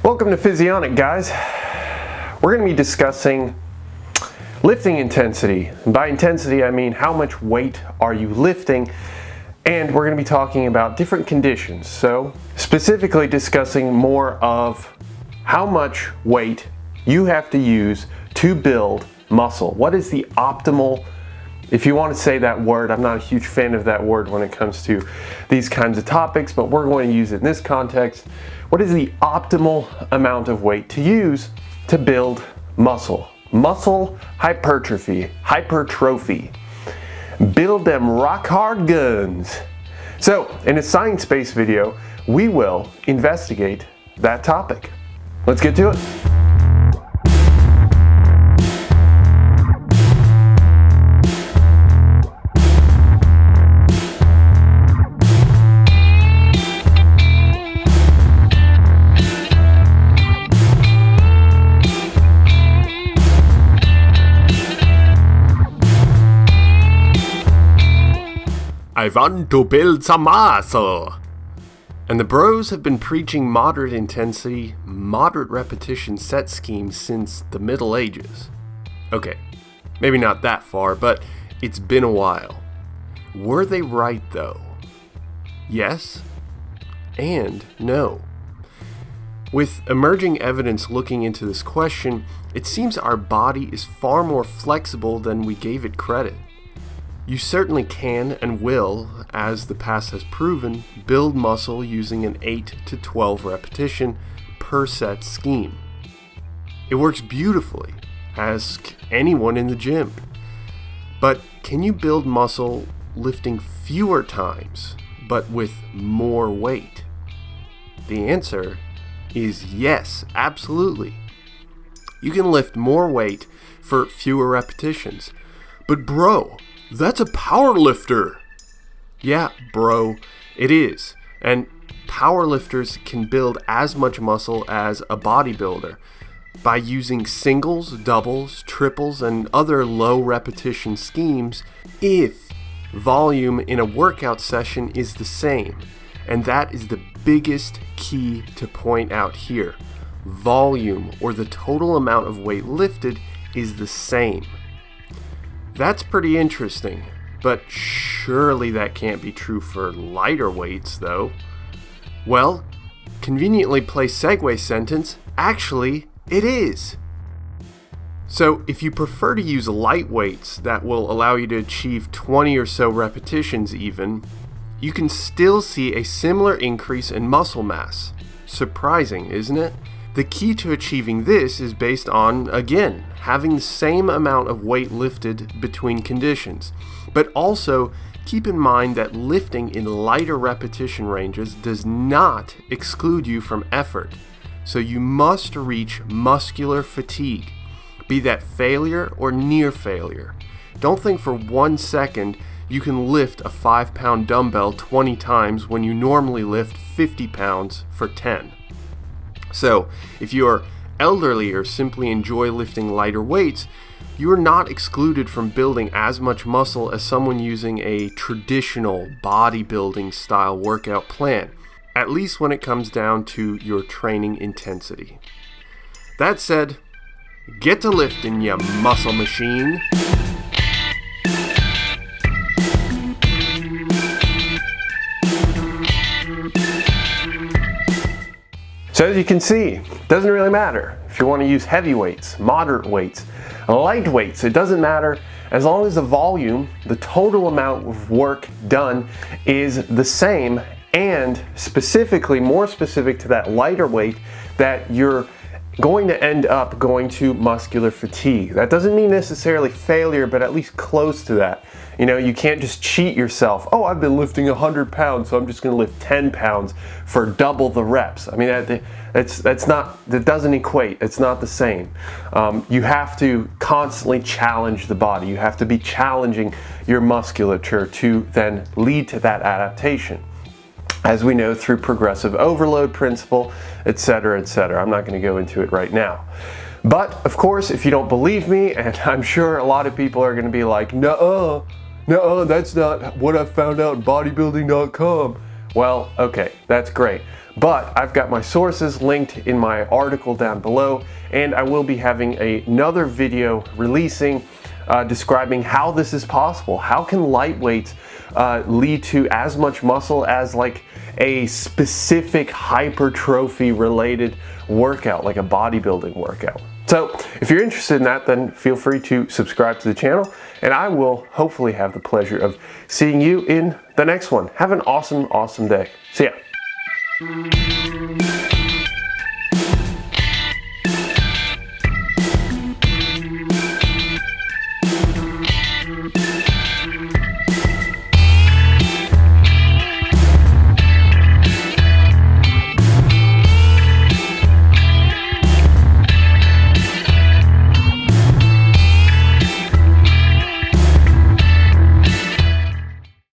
Welcome to Physionic, guys. We're going to be discussing lifting intensity. And by intensity, I mean how much weight are you lifting, and we're going to be talking about different conditions. So, specifically discussing more of how much weight you have to use to build muscle. What is the optimal, if you want to say that word, I'm not a huge fan of that word when it comes to these kinds of topics, but we're going to use it in this context. What is the optimal amount of weight to use to build muscle? Muscle hypertrophy. Build them rock hard guns. So, in a science-based video, we will investigate that topic. Let's get to it. I want to build some muscle. And the bros have been preaching moderate intensity, moderate repetition set schemes since the Middle Ages. Okay, maybe not that far, but it's been a while. Were they right though? Yes and no. With emerging evidence looking into this question, it seems our body is far more flexible than we gave it credit. You certainly can and will, as the past has proven, build muscle using an 8 to 12 repetition per set scheme. It works beautifully. Ask anyone in the gym. But can you build muscle lifting fewer times, but with more weight? The answer is yes, absolutely. You can lift more weight for fewer repetitions. But bro, that's a power lifter. Yeah, bro, it is. And power lifters can build as much muscle as a bodybuilder by using singles, doubles, triples, and other low repetition schemes if volume in a workout session is the same. And that is the biggest key to point out here. Volume, or the total amount of weight lifted, is the same. That's pretty interesting, but surely that can't be true for lighter weights, though. Well, conveniently placed segue sentence, actually, it is. So, if you prefer to use light weights that will allow you to achieve 20 or so repetitions even, you can still see a similar increase in muscle mass. Surprising, isn't it? The key to achieving this is based on, again, having the same amount of weight lifted between conditions. But also, keep in mind that lifting in lighter repetition ranges does not exclude you from effort. So you must reach muscular fatigue, be that failure or near failure. Don't think for 1 second you can lift a 5-pound dumbbell 20 times when you normally lift 50 pounds for 10. So, if you are elderly or simply enjoy lifting lighter weights, you are not excluded from building as much muscle as someone using a traditional bodybuilding style workout plan, at least when it comes down to your training intensity. That said, get to lifting, ya muscle machine. So as you can see, it doesn't really matter if you want to use heavy weights, moderate weights, light weights. It doesn't matter as long as the volume, the total amount of work done is the same, and specifically, more specific to that lighter weight, that you're going to end up going to muscular fatigue. That doesn't mean necessarily failure, but at least close to that. You know, you can't just cheat yourself. Oh, I've been lifting 100 pounds, so I'm just going to lift 10 pounds for double the reps. I mean, that doesn't equate. It's not the same. You have to constantly challenge the body. You have to be challenging your musculature to then lead to that adaptation, as we know through progressive overload principle, etc., etc. I'm not going to go into it right now. But, of course, if you don't believe me, and I'm sure a lot of people are going to be like, nuh-uh, that's not what I found out in bodybuilding.com. Well, okay, that's great. But I've got my sources linked in my article down below, and I will be having another video releasing describing how this is possible. How can light weights lead to as much muscle as like a specific hypertrophy related workout, like a bodybuilding workout? So if you're interested in that, then feel free to subscribe to the channel, and I will hopefully have the pleasure of seeing you in the next one. Have an awesome, awesome day. See ya.